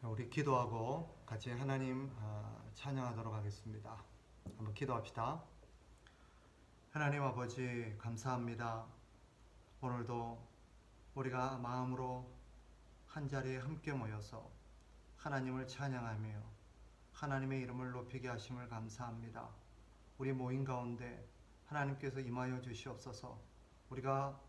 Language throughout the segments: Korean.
우리 기도하고 같이 하나님 찬양하도록 하겠습니다. 한번 기도합시다. 하나님 아버지 감사합니다. 오늘도 우리가 마음으로 한자리에 함께 모여서 하나님을 찬양하며 하나님의 이름을 높이게 하심을 감사합니다. 우리 모임 가운데 하나님께서 임하여 주시옵소서. 우리가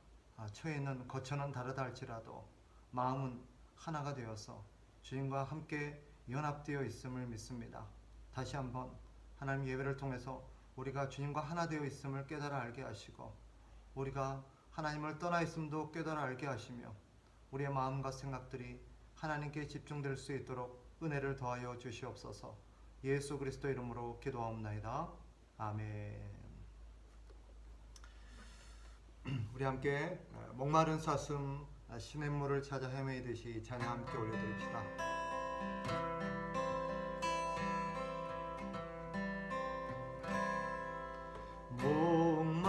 처해 있는 거처는 다르다 할지라도 마음은 하나가 되어서 주님과 함께 연합되어 있음을 믿습니다. 다시 한번 하나님 예배를 통해서 우리가 주님과 하나 되어 있음을 깨달아 알게 하시고 우리가 하나님을 떠나 있음도 깨달아 알게 하시며 우리의 마음과 생각들이 하나님께 집중될 수 있도록 은혜를 더하여 주시옵소서. 예수 그리스도 이름으로 기도하옵나이다. 아멘. 우리 함께 목마른 사슴 시냇물을 찾아 헤매이듯이 찬양 함께 올려드립시다.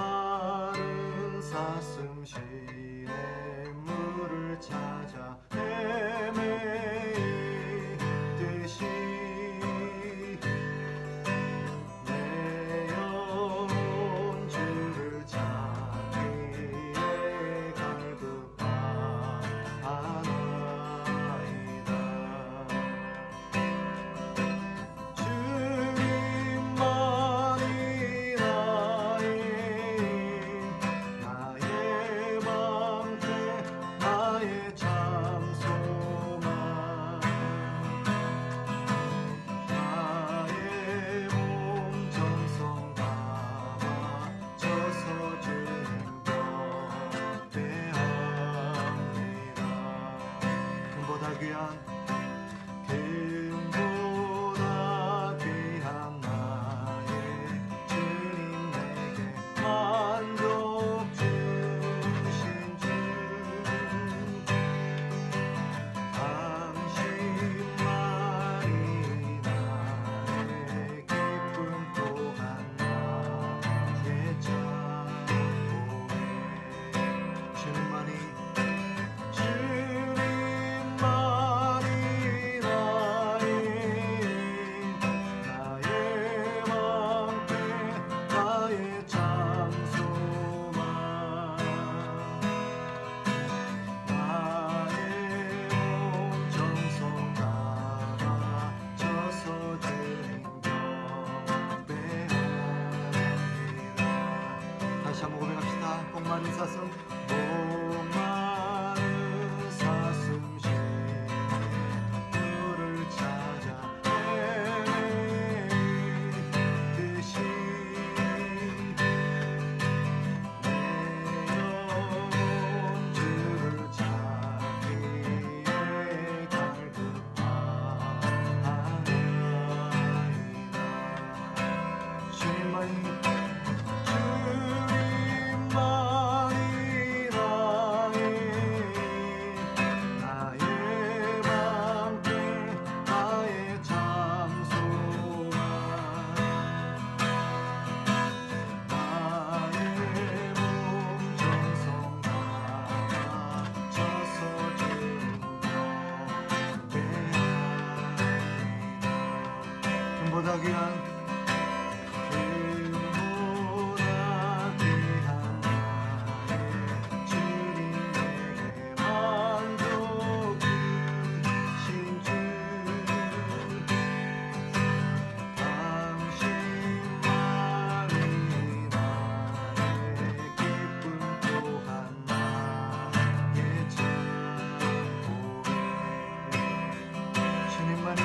목마른 사슴 시냇물을 찾아 헤매이듯이 내 영혼 주를 찾기에 갈급하나이다. 주님만이 나의 방패 나의 장소만 나의 몸 정성 다 바쳐서 주님 곁에 합니다. 금보다 귀한 나의 주님 내게 만족 주신 주 당신만이 나의 기쁨 또한 나의 찬송에 주님만이 나의 방패 나의 장소만 나의 온 정성 다 바쳐서 주님 곁에 합니다. 다시 한번 고백합시다. 목마른 사슴 시냇물을 찾아 헤매이듯이 내 영혼 주를 찾기에 갈급하나이다. 주님만이 나의 방패 나의 장소만 나의 몸 정성 다 바쳐서 주님 곁에 합니다. 금보다 귀한 나의 주님 내게 만족 주신 주 당신만이 나의 기쁨 또한 나의 찬송에 주님만이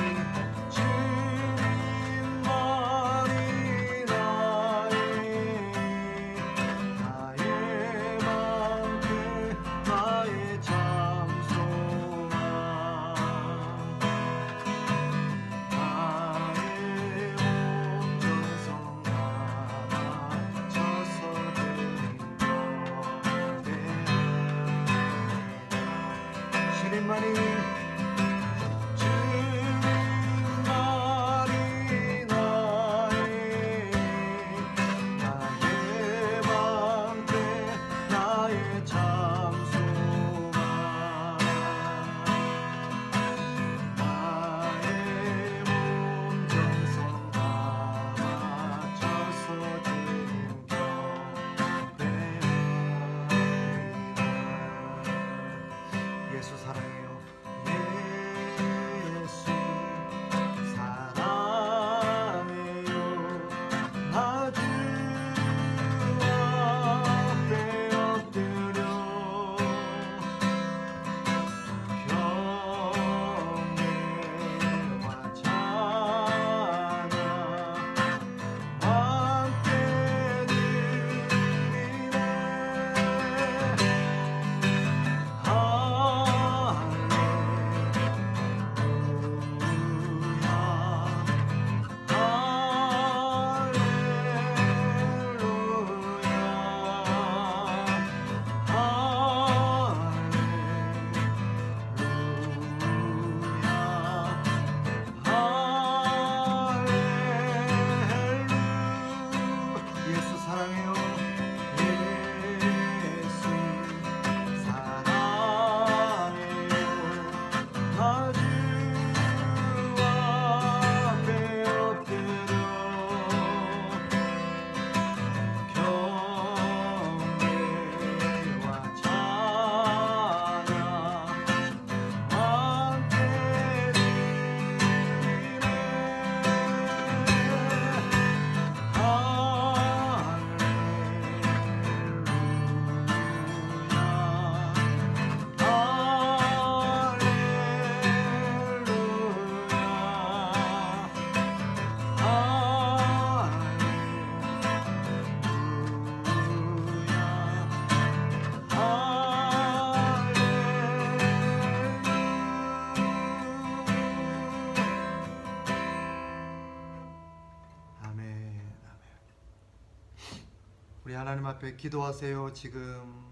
우리 하나님 앞에 기도하세요. 지금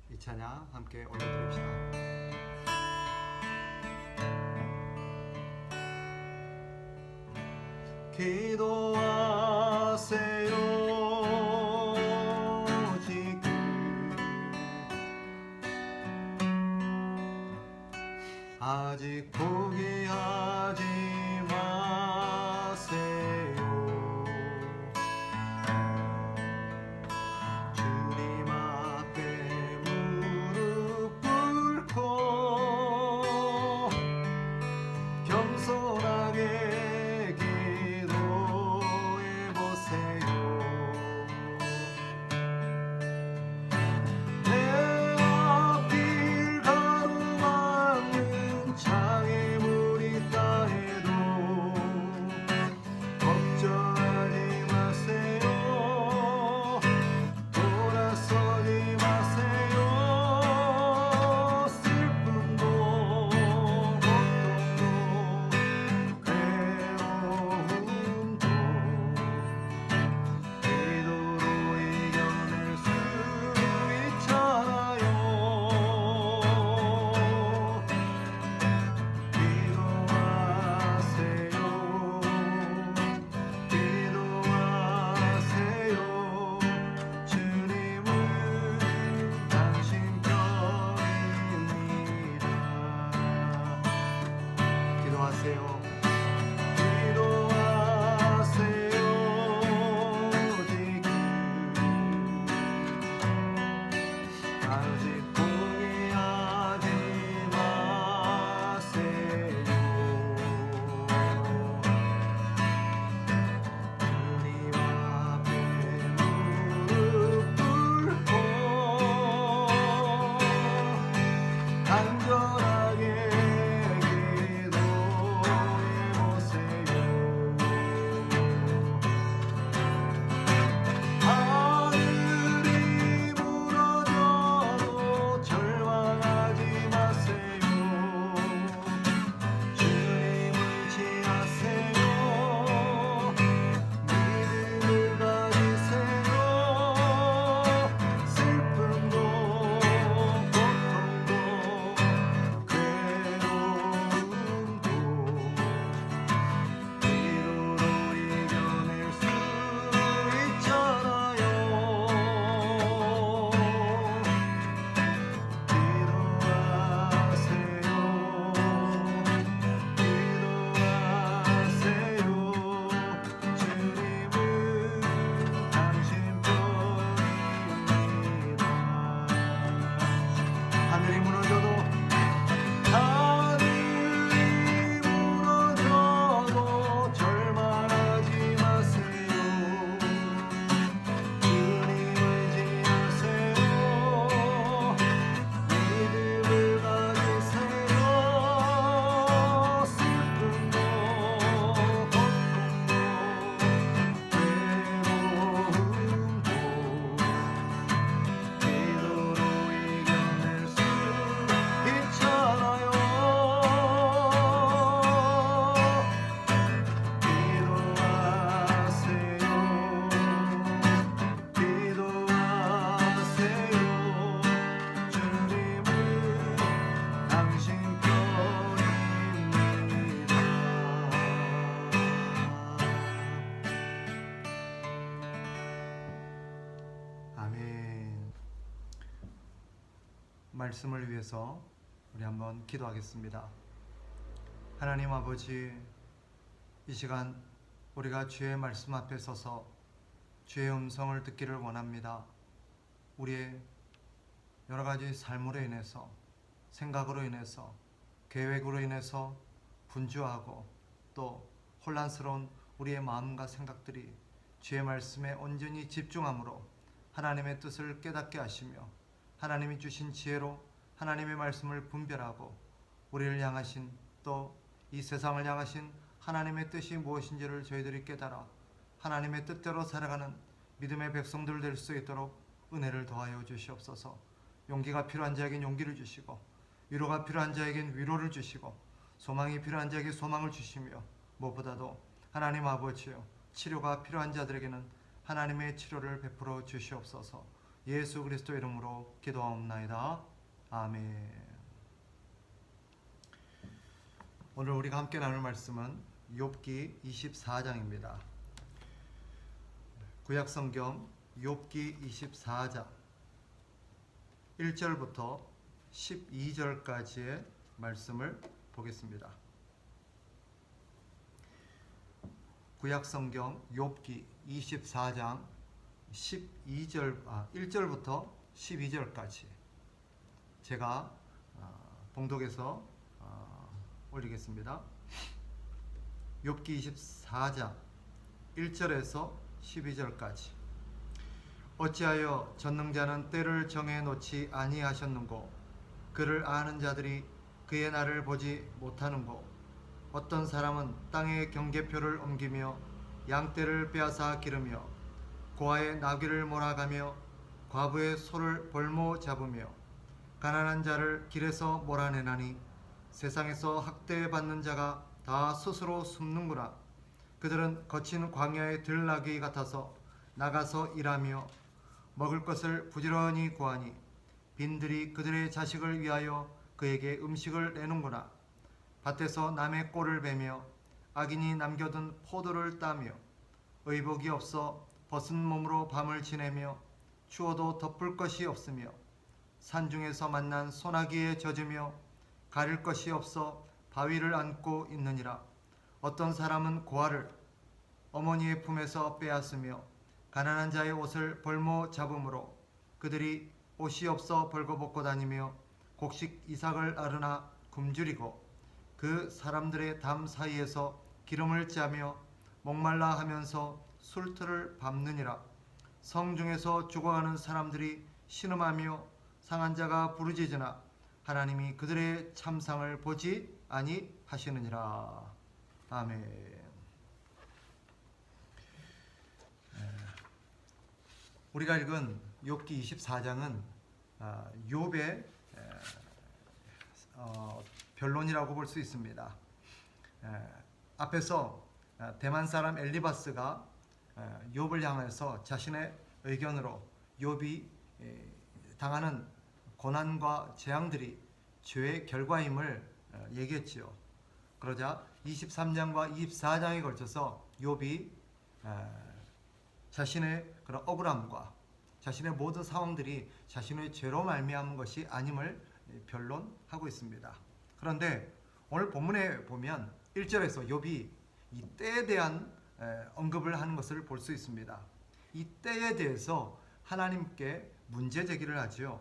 이 찬양 함께 올려드립시다. 기도하세요. 지금 아직 포기하지 마세요. 주님 앞에 무릎 꿇고 겸손하게 기도해 보세요. 내 앞길 가로막는 장애물이 있다 해도 걱정하지 마세요. 돌아서지 마세요. 슬픔도 고통도 괴로움도 기도로 이겨낼 수 있잖아요. 기도하세요. 주님은 당신 편입니다. 기도하세요. 기도하세요. 지금 아직 포기하지 마세요. 주님 앞에 무릎 꿇고 간절하게 기도해 보세요. 하늘이 무너져도 절망하지 마세요. 주님을 지하세요. 믿음을 가지세요. 슬픔도 고통도 괴로움도 기도로 이겨낼 수 있잖아요. 기도하세요. 주님은 당신 편입니다. 하늘이 무너져도 절망하지 마세요. 주님을 지하세요. 믿음을 가지세요. 슬픔도 고통도 괴로움도 기도로 이겨낼 수 있잖아요. 기도하세요. 주님은 당신 편입니다. 아멘. 말씀을 위해서 우리 한번 기도하겠습니다. 하나님 아버지, 이 시간 우리가 주의 말씀 앞에 서서 주의 음성을 듣기를 원합니다. 우리의 여러 가지 삶으로 인해서, 생각으로 인해서, 계획으로 인해서 분주하고 또 혼란스러운 우리의 마음과 생각들이 주의 말씀에 온전히 집중함으로 하나님의 뜻을 깨닫게 하시며 하나님이 주신 지혜로 하나님의 말씀을 분별하고 우리를 향하신 또 이 세상을 향하신 하나님의 뜻이 무엇인지를 저희들이 깨달아 하나님의 뜻대로 살아가는 믿음의 백성들 될 수 있도록 은혜를 더하여 주시옵소서. 용기가 필요한 자에겐 용기를 주시고 위로가 필요한 자에겐 위로를 주시고 소망이 필요한 자에게 소망을 주시며 무엇보다도 하나님 아버지여 치료가 필요한 자들에게는 하나님의 치료를 베풀어 주시옵소서. 예수 그리스도 이름으로 기도하옵나이다. 아멘. 오늘 우리가 함께 나눌 말씀은 욥기 24장입니다. 구약성경 욥기 24장 1절부터 12절까지의 말씀을 보겠습니다. 구약성경 욥기 24장 1절부터 12절까지 제가 봉독해서 올리겠습니다. 욥기 24장 1절에서 12절까지. 어찌하여 전능자는 때를 정해 놓지 아니하셨는고, 그를 아는 자들이 그의 날을 보지 못하는고, 어떤 사람은 땅의 경계표를 옮기며 양떼를 빼앗아 기르며 고아의 나귀를 몰아가며 과부의 소를 볼모 잡으며 가난한 자를 길에서 몰아내나니, 세상에서 학대받는 자가 다 스스로 숨는구나. 그들은 거친 광야의 들나귀 같아서 나가서 일하며 먹을 것을 부지런히 구하니, 빈들이 그들의 자식을 위하여 그에게 음식을 내는구나. 밭에서 남의 꼴을 베며 악인이 남겨둔 포도를 따며 의복이 없어 벗은 몸으로 밤을 지내며 추워도 덮을 것이 없으며 산중에서 만난 소나기에 젖으며 가릴 것이 없어 바위를 안고 있느니라. 어떤 사람은 고아를 어머니의 품에서 빼앗으며 가난한 자의 옷을 볼모 잡음으로 그들이 옷이 없어 벌거벗고 다니며 곡식 이삭을 앓으나 굶주리고 그 사람들의 담 사이에서 기름을 짜며 목말라 하면서 술틀을 밟느니라. 성중에서 죽어가는 사람들이 신음하며 상한 자가 부르짖으나 하나님이 그들의 참상을 보지 아니하시느니라. 아멘. 우리가 읽은 욥기 24장은 욥의 변론이라고 볼 수 있습니다. 앞에서 대만 사람 엘리바스가 욥을 향해서 자신의 의견으로 욥이 당하는 고난과 재앙들이 죄의 결과임을 얘기했지요. 그러자 23장과 24장에 걸쳐서 욥이 자신의 그런 억울함과 자신의 모든 상황들이 자신의 죄로 말미암은 것이 아님을 변론하고 있습니다. 그런데 오늘 본문에 보면 1절에서 욥이 이 때에 대한 언급을 하는 것을 볼 수 있습니다. 이 때에 대해서 하나님께 문제 제기를 하지요.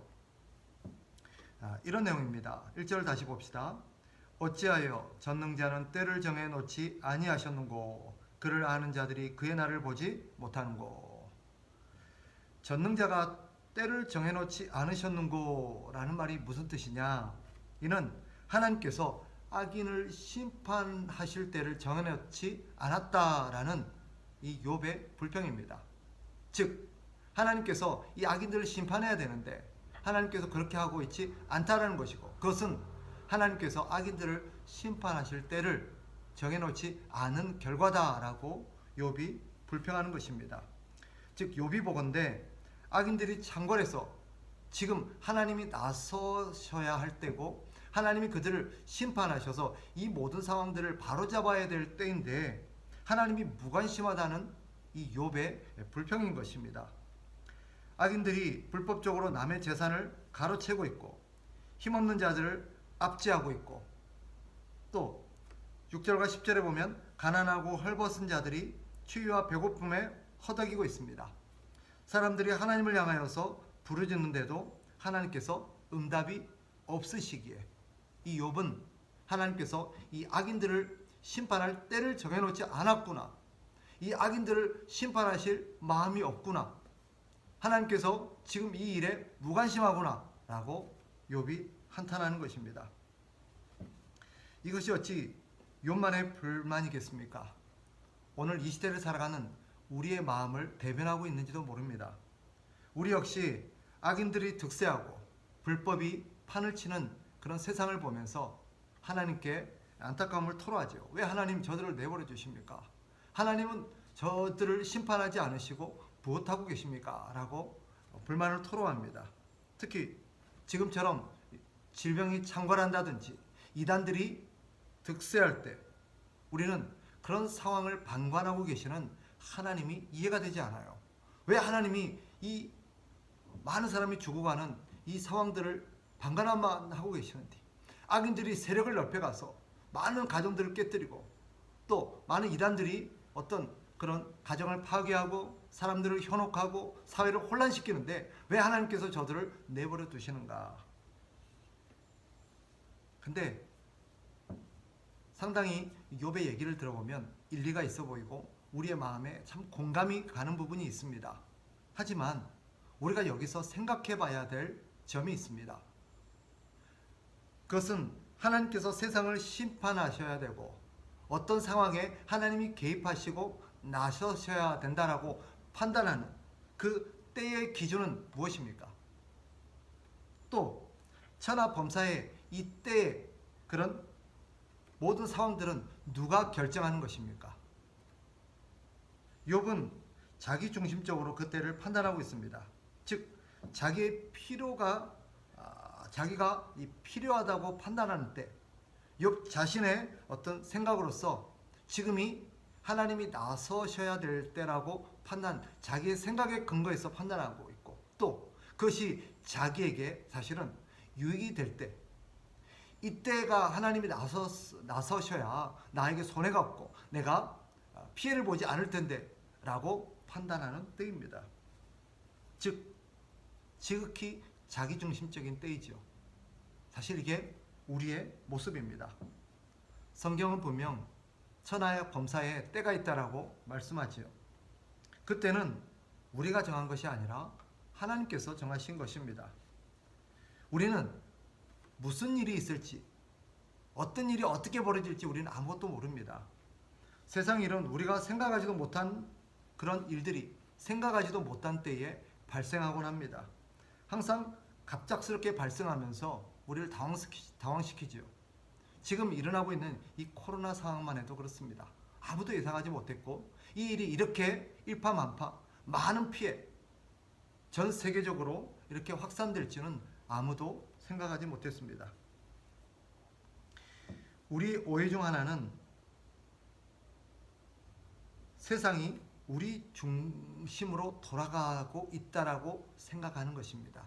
이런 내용입니다. 1절 다시 봅시다. 어찌하여 전능자는 때를 정해 놓지 아니하셨는고, 그를 아는 자들이 그의 날을 보지 못하는고. 전능자가 때를 정해 놓지 않으셨는고 라는 말이 무슨 뜻이냐? 이는 하나님께서 악인을 심판하실 때를 정해놓지 않았다라는 이 욥의 불평입니다. 즉 하나님께서 이 악인들을 심판해야 되는데 하나님께서 그렇게 하고 있지 않다라는 것이고, 그것은 하나님께서 악인들을 심판하실 때를 정해놓지 않은 결과다라고 욥이 불평하는 것입니다. 즉 욥이 보건대 악인들이 창궐해서 지금 하나님이 나서셔야 할 때고 하나님이 그들을 심판하셔서 이 모든 상황들을 바로잡아야 될 때인데 하나님이 무관심하다는 이 욥의 불평인 것입니다. 악인들이 불법적으로 남의 재산을 가로채고 있고 힘없는 자들을 압제하고 있고, 또 6절과 10절에 보면 가난하고 헐벗은 자들이 추위와 배고픔에 허덕이고 있습니다. 사람들이 하나님을 향하여서 부르짖는데도 하나님께서 응답이 없으시기에 이 욥은 하나님께서 이 악인들을 심판할 때를 정해놓지 않았구나, 이 악인들을 심판하실 마음이 없구나, 하나님께서 지금 이 일에 무관심하구나 라고 욥이 한탄하는 것입니다. 이것이 어찌 욥만의 불만이겠습니까? 오늘 이 시대를 살아가는 우리의 마음을 대변하고 있는지도 모릅니다. 우리 역시 악인들이 득세하고 불법이 판을 치는 그런 세상을 보면서 하나님께 안타까움을 토로하죠. 왜 하나님 저들을 내버려 주십니까? 하나님은 저들을 심판하지 않으시고 무엇하고 계십니까? 라고 불만을 토로합니다. 특히 지금처럼 질병이 창궐한다든지 이단들이 득세할 때 우리는 그런 상황을 방관하고 계시는 하나님이 이해가 되지 않아요. 왜 하나님이 이 많은 사람이 죽어가는 이 상황들을 방관만 하고 계시는지, 악인들이 세력을 넓혀가서 많은 가정들을 깨뜨리고 또 많은 이단들이 어떤 그런 가정을 파괴하고 사람들을 현혹하고 사회를 혼란시키는데 왜 하나님께서 저들을 내버려 두시는가? 근데 상당히 욥의 얘기를 들어보면 일리가 있어 보이고 우리의 마음에 참 공감이 가는 부분이 있습니다. 하지만 우리가 여기서 생각해 봐야 될 점이 있습니다. 그것은 하나님께서 세상을 심판하셔야 되고 어떤 상황에 하나님이 개입하시고 나서셔야 된다라고 판단하는 그 때의 기준은 무엇입니까? 또 천하 범사의 이 때의 그런 모든 상황들은 누가 결정하는 것입니까? 욥은 자기 중심적으로 그 때를 판단하고 있습니다. 즉 자기의 필요가 자기가 필요하다고 판단하는 때 욥 자신의 어떤 생각으로서 지금이 하나님이 나서셔야 될 때라고 자기의 생각에 근거해서 판단하고 있고 또 그것이 자기에게 사실은 유익이 될 때 이때가 하나님이 나서셔야 나에게 손해가 없고 내가 피해를 보지 않을 텐데 라고 판단하는 때입니다. 즉 지극히 자기중심적인 때이죠. 사실 이게 우리의 모습입니다. 성경은 분명 천하의 범사에 때가 있다라고 말씀하지요. 그때는 우리가 정한 것이 아니라 하나님께서 정하신 것입니다. 우리는 무슨 일이 있을지, 어떤 일이 어떻게 벌어질지 우리는 아무것도 모릅니다. 세상 일은 우리가 생각하지도 못한 그런 일들이 생각하지도 못한 때에 발생하곤 합니다. 항상 갑작스럽게 발생하면서 우리를 당황시키지요. 지금 일어나고 있는 이 코로나 상황만 해도 그렇습니다. 아무도 예상하지 못했고 이 일이 이렇게 일파만파 많은 피해 전 세계적으로 이렇게 확산될지는 아무도 생각하지 못했습니다. 우리 오해 중 하나는 세상이 우리 중심으로 돌아가고 있다라고 생각하는 것입니다.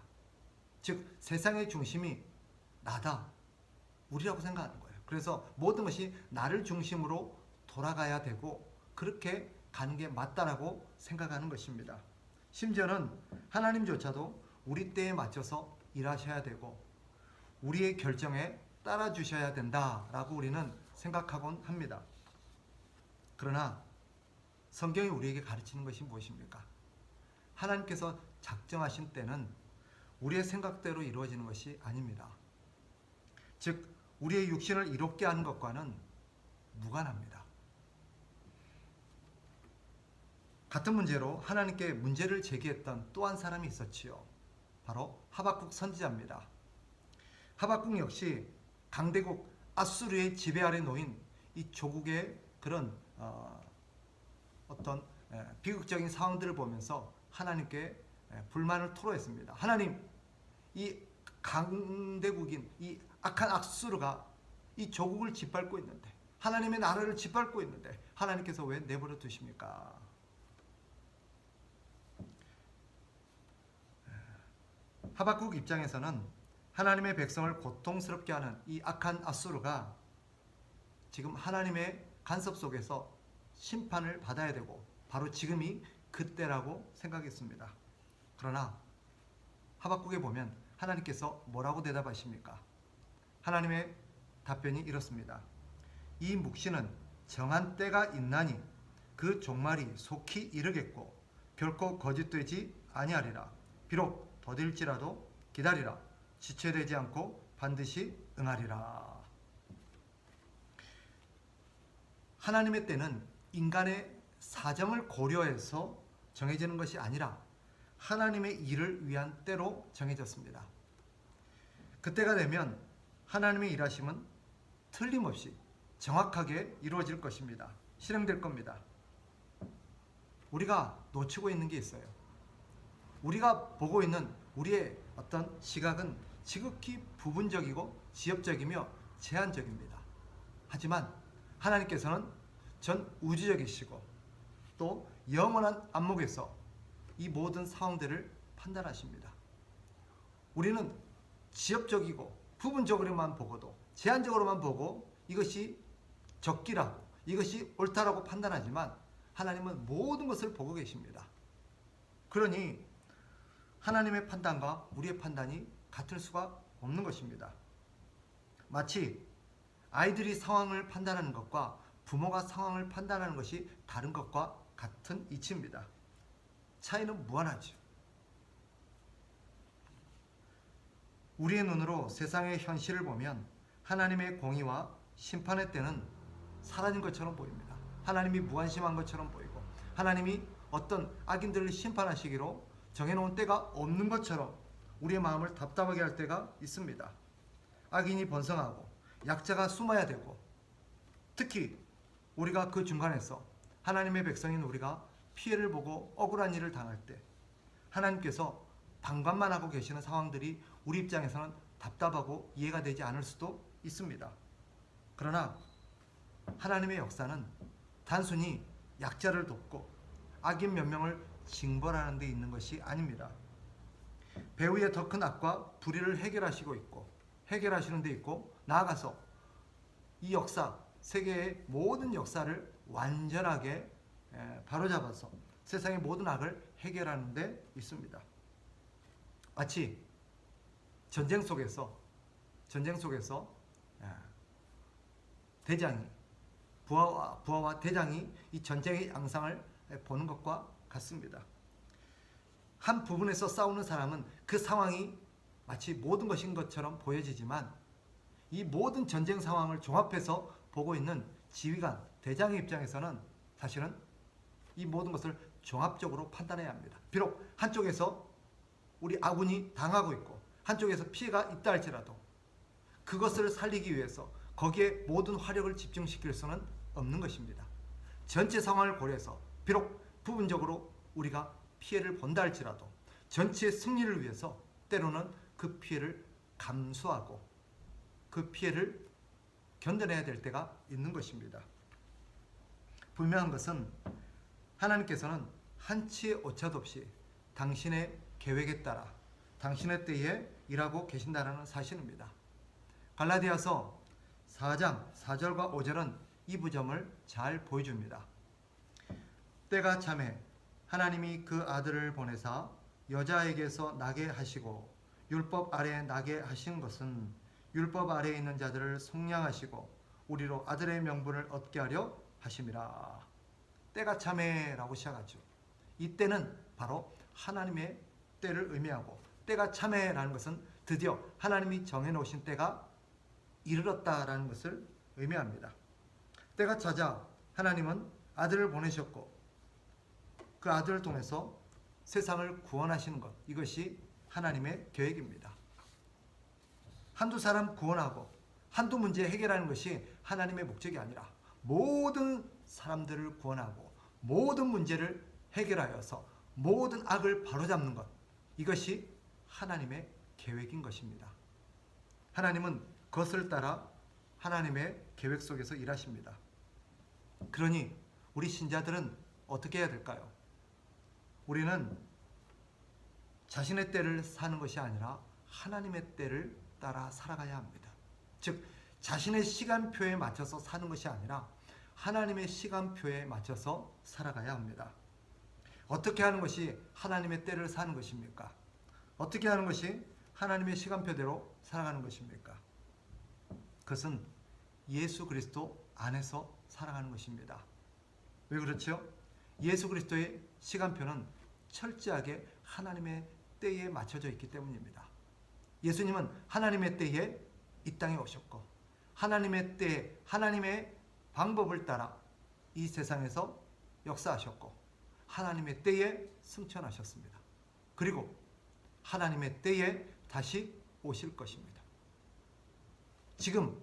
즉 세상의 중심이 나다, 우리라고 생각하는 거예요. 그래서 모든 것이 나를 중심으로 돌아가야 되고 그렇게 가는 게 맞다라고 생각하는 것입니다. 심지어는 하나님조차도 우리 때에 맞춰서 일하셔야 되고 우리의 결정에 따라주셔야 된다라고 우리는 생각하곤 합니다. 그러나 성경이 우리에게 가르치는 것이 무엇입니까? 하나님께서 작정하신 때는 우리의 생각대로 이루어지는 것이 아닙니다. 즉 우리의 육신을 이롭게 하는 것과는 무관합니다. 같은 문제로 하나님께 문제를 제기했던 또 한 사람이 있었지요. 바로 하박국 선지자입니다. 하박국 역시 강대국 아수르의 지배 아래 놓인 이 조국의 그런 어떤 비극적인 상황들을 보면서 하나님께 불만을 토로했습니다. 하나님, 이 강대국인 이 악한 아수르가 이 조국을 짓밟고 있는데 하나님의 나라를 짓밟고 있는데 하나님께서 왜 내버려 두십니까? 하박국 입장에서는 하나님의 백성을 고통스럽게 하는 이 악한 아수르가 지금 하나님의 간섭 속에서 심판을 받아야 되고 바로 지금이 그때라고 생각했습니다. 그러나 하박국에 보면 하나님께서 뭐라고 대답하십니까? 하나님의 답변이 이렇습니다. 이 묵시는 정한 때가 있나니 그 종말이 속히 이르겠고 결코 거짓되지 아니하리라. 비록 더딜지라도 기다리라. 지체되지 않고 반드시 응하리라. 하나님의 때는 인간의 사정을 고려해서 정해지는 것이 아니라 하나님의 일을 위한 때로 정해졌습니다. 그때가 되면 하나님의 일하심은 틀림없이 정확하게 이루어질 것입니다. 실행될 겁니다. 우리가 놓치고 있는 게 있어요. 우리가 보고 있는 우리의 어떤 시각은 지극히 부분적이고 지엽적이며 제한적입니다. 하지만 하나님께서는 전 우주적이시고 또 영원한 안목에서 이 모든 상황들을 판단하십니다. 우리는 지엽적이고 부분적으로만 보고도 제한적으로만 보고 이것이 적기라고 이것이 옳다라고 판단하지만 하나님은 모든 것을 보고 계십니다. 그러니 하나님의 판단과 우리의 판단이 같을 수가 없는 것입니다. 마치 아이들이 상황을 판단하는 것과 부모가 상황을 판단하는 것이 다른 것과 같은 이치입니다. 차이는 무한하죠. 우리의 눈으로 세상의 현실을 보면 하나님의 공의와 심판의 때는 사라진 것처럼 보입니다. 하나님이 무관심한 것처럼 보이고 하나님이 어떤 악인들을 심판하시기로 정해놓은 때가 없는 것처럼 우리의 마음을 답답하게 할 때가 있습니다. 악인이 번성하고 약자가 숨어야 되고 특히 우리가 그 중간에서 하나님의 백성인 우리가 피해를 보고 억울한 일을 당할 때 하나님께서 방관만 하고 계시는 상황들이 우리 입장에서는 답답하고 이해가 되지 않을 수도 있습니다. 그러나 하나님의 역사는 단순히 약자를 돕고 악인 몇 명을 징벌하는 데 있는 것이 아닙니다. 배후에 더 큰 악과 불의를 해결하시는 데 있고 나아가서 이 역사, 세계의 모든 역사를 완전하게 바로잡아서 세상의 모든 악을 해결하는 데 있습니다. 마치 전쟁 속에서 대장이 부하와 대장이 이 전쟁의 양상을 보는 것과 같습니다. 한 부분에서 싸우는 사람은 그 상황이 마치 모든 것인 것처럼 보여지지만 이 모든 전쟁 상황을 종합해서 보고 있는 지휘관, 대장의 입장에서는 사실은 이 모든 것을 종합적으로 판단해야 합니다. 비록 한쪽에서 우리 아군이 당하고 있고 한쪽에서 피해가 있다 할지라도 그것을 살리기 위해서 거기에 모든 화력을 집중시킬 수는 없는 것입니다. 전체 상황을 고려해서 비록 부분적으로 우리가 피해를 본다 할지라도 전체의 승리를 위해서 때로는 그 피해를 감수하고 그 피해를 견뎌내야 될 때가 있는 것입니다. 분명한 것은 하나님께서는 한치의 오차도 없이 당신의 계획에 따라 당신의 때에 일하고 계신다는 사실입니다. 갈라디아서 4장 4절과 5절은 이 부점을 잘 보여줍니다. 때가 참에 하나님이 그 아들을 보내사 여자에게서 나게 하시고 율법 아래에 나게 하신 것은 율법 아래에 있는 자들을 속량하시고 우리로 아들의 명분을 얻게 하려 하심이라. 때가 참에라고 시작하죠. 이 때는 바로 하나님의 때를 의미하고 때가 참에라는 것은 드디어 하나님이 정해놓으신 때가 이르렀다라는 것을 의미합니다. 때가 차자 하나님은 아들을 보내셨고 그 아들을 통해서 세상을 구원하시는 것, 이것이 하나님의 계획입니다. 한두 사람 구원하고 한두 문제 해결하는 것이 하나님의 목적이 아니라 모든 사람들을 구원하고 모든 문제를 해결하여서 모든 악을 바로잡는 것, 이것이 하나님의 계획인 것입니다. 하나님은 그것을 따라 하나님의 계획 속에서 일하십니다. 그러니 우리 신자들은 어떻게 해야 될까요? 우리는 자신의 때를 사는 것이 아니라 하나님의 때를 따라 살아가야 합니다. 즉 자신의 시간표에 맞춰서 사는 것이 아니라 하나님의 시간표에 맞춰서 살아가야 합니다. 어떻게 하는 것이 하나님의 때를 사는 것입니까? 어떻게 하는 것이 하나님의 시간표대로 살아가는 것입니까? 그것은 예수 그리스도 안에서 살아가는 것입니다. 왜 그렇죠? 예수 그리스도의 시간표는 철저하게 하나님의 때에 맞춰져 있기 때문입니다. 예수님은 하나님의 때에 이 땅에 오셨고 하나님의 때에 하나님의 방법을 따라 이 세상에서 역사하셨고 하나님의 때에 승천하셨습니다. 그리고 하나님의 때에 다시 오실 것입니다. 지금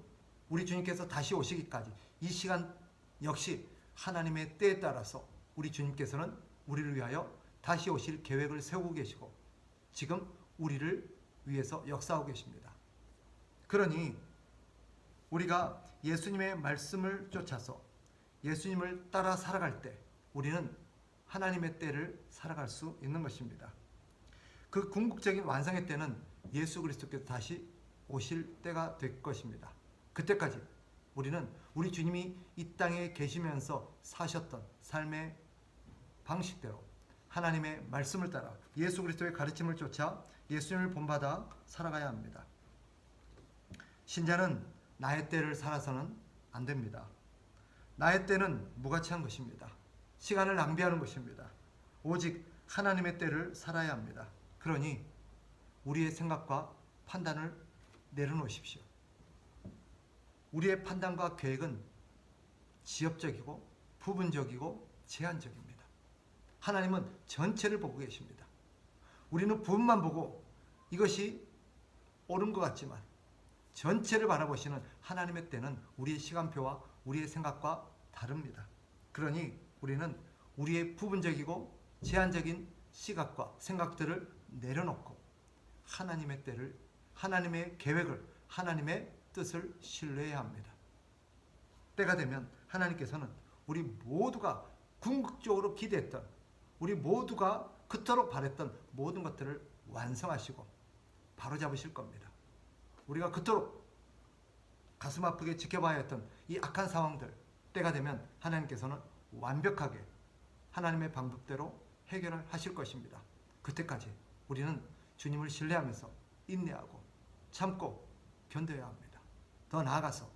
우리 주님께서 다시 오시기까지 이 시간 역시 하나님의 때에 따라서 우리 주님께서는 우리를 위하여 다시 오실 계획을 세우고 계시고 지금 우리를 위해서 역사하고 계십니다. 그러니 우리가 예수님의 말씀을 쫓아서 예수님을 따라 살아갈 때 우리는 하나님의 때를 살아갈 수 있는 것입니다. 그 궁극적인 완성의 때는 예수 그리스도께서 다시 오실 때가 될 것입니다. 그때까지 우리는 우리 주님이 이 땅에 계시면서 사셨던 삶의 방식대로 하나님의 말씀을 따라 예수 그리스도의 가르침을 쫓아 예수님을 본받아 살아가야 합니다. 신자는 나의 때를 살아서는 안 됩니다. 나의 때는 무가치한 것입니다. 시간을 낭비하는 것입니다. 오직 하나님의 때를 살아야 합니다. 그러니 우리의 생각과 판단을 내려놓으십시오. 우리의 판단과 계획은 지엽적이고 부분적이고 제한적입니다. 하나님은 전체를 보고 계십니다. 우리는 부분만 보고 이것이 옳은 것 같지만 전체를 바라보시는 하나님의 때는 우리의 시간표와 우리의 생각과 다릅니다. 그러니 우리는 우리의 부분적이고 제한적인 시각과 생각들을 내려놓고 하나님의 때를, 하나님의 계획을, 하나님의 뜻을 신뢰해야 합니다. 때가 되면 하나님께서는 우리 모두가 궁극적으로 기대했던, 우리 모두가 그토록 바랬던 모든 것들을 완성하시고 바로잡으실 겁니다. 우리가 그토록 가슴 아프게 지켜봐야 했던 이 악한 상황들, 때가 되면 하나님께서는 완벽하게 하나님의 방법대로 해결을 하실 것입니다. 그때까지 우리는 주님을 신뢰하면서 인내하고 참고 견뎌야 합니다. 더 나아가서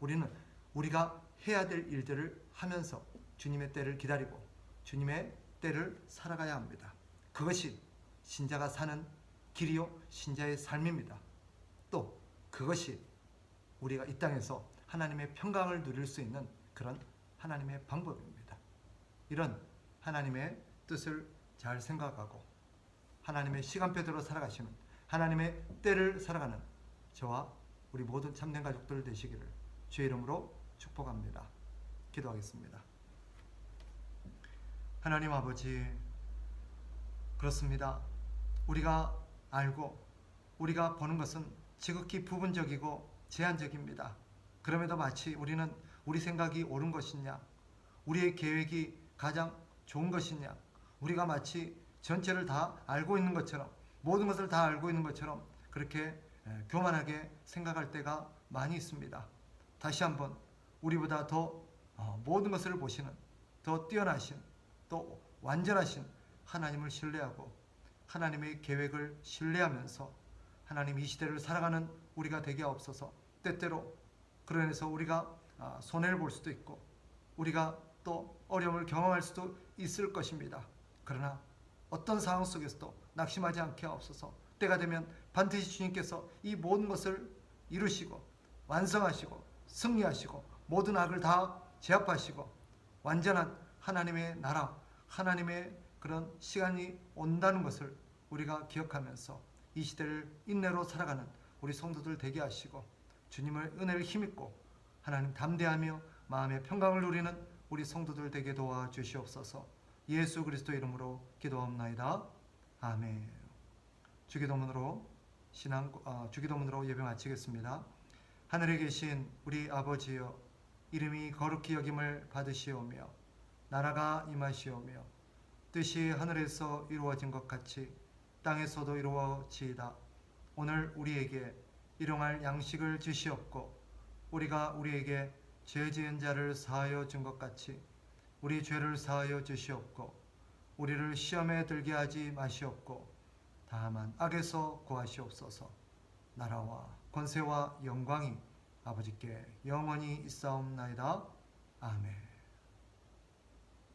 우리는 우리가 해야 될 일들을 하면서 주님의 때를 기다리고 주님의 때를 살아가야 합니다. 그것이 신자가 사는 길이요 신자의 삶입니다. 또 그것이 우리가 이 땅에서 하나님의 평강을 누릴 수 있는 그런 하나님의 방법입니다. 이런 하나님의 뜻을 잘 생각하고 하나님의 시간표대로 살아가시는 하나님의 때를 살아가는 저와 우리 모든 참된 가족들 되시기를 주의 이름으로 축복합니다. 기도하겠습니다. 하나님 아버지, 그렇습니다. 우리가 알고 우리가 보는 것은 지극히 부분적이고 제한적입니다. 그럼에도 마치 우리는 우리 생각이 옳은 것이냐, 우리의 계획이 가장 좋은 것이냐, 우리가 마치 전체를 다 알고 있는 것처럼, 모든 것을 다 알고 있는 것처럼 그렇게 교만하게 생각할 때가 많이 있습니다. 다시 한번 우리보다 더 모든 것을 보시는, 더 뛰어나신, 또 완전하신 하나님을 신뢰하고 하나님의 계획을 신뢰하면서 하나님 이 시대를 살아가는 우리가 되게 하옵소서. 때때로 그로 인해서 우리가 손해를 볼 수도 있고 우리가 또 어려움을 경험할 수도 있을 것입니다. 그러나 어떤 상황 속에서도 낙심하지 않게 하옵소서. 때가 되면 반드시 주님께서 이 모든 것을 이루시고 완성하시고 승리하시고 모든 악을 다 제압하시고 완전한 하나님의 나라, 하나님의 그런 시간이 온다는 것을 우리가 기억하면서 이 시대를 인내로 살아가는 우리 성도들 되게 하시고 주님의 은혜를 힘입고 하나님 담대하며 마음의 평강을 누리는 우리 성도들 되게 도와주시옵소서. 예수 그리스도 이름으로 기도합나이다. 아멘. 주기도문으로 주기도문으로 예배 마치겠습니다. 하늘에 계신 우리 아버지여, 이름이 거룩히 여김을 받으시오며 나라가 임하시오며 뜻이 하늘에서 이루어진 것 같이 땅에서도 이루어지이다. 오늘 우리에게 일용할 양식을 주시옵고 우리가 우리에게 죄 지은 자를 사하여 준 것 같이 우리 죄를 사하여 주시옵고 우리를 시험에 들게 하지 마시옵고 다만 악에서 구하시옵소서. 나라와 권세와 영광이 아버지께 영원히 있사옵나이다. 아멘.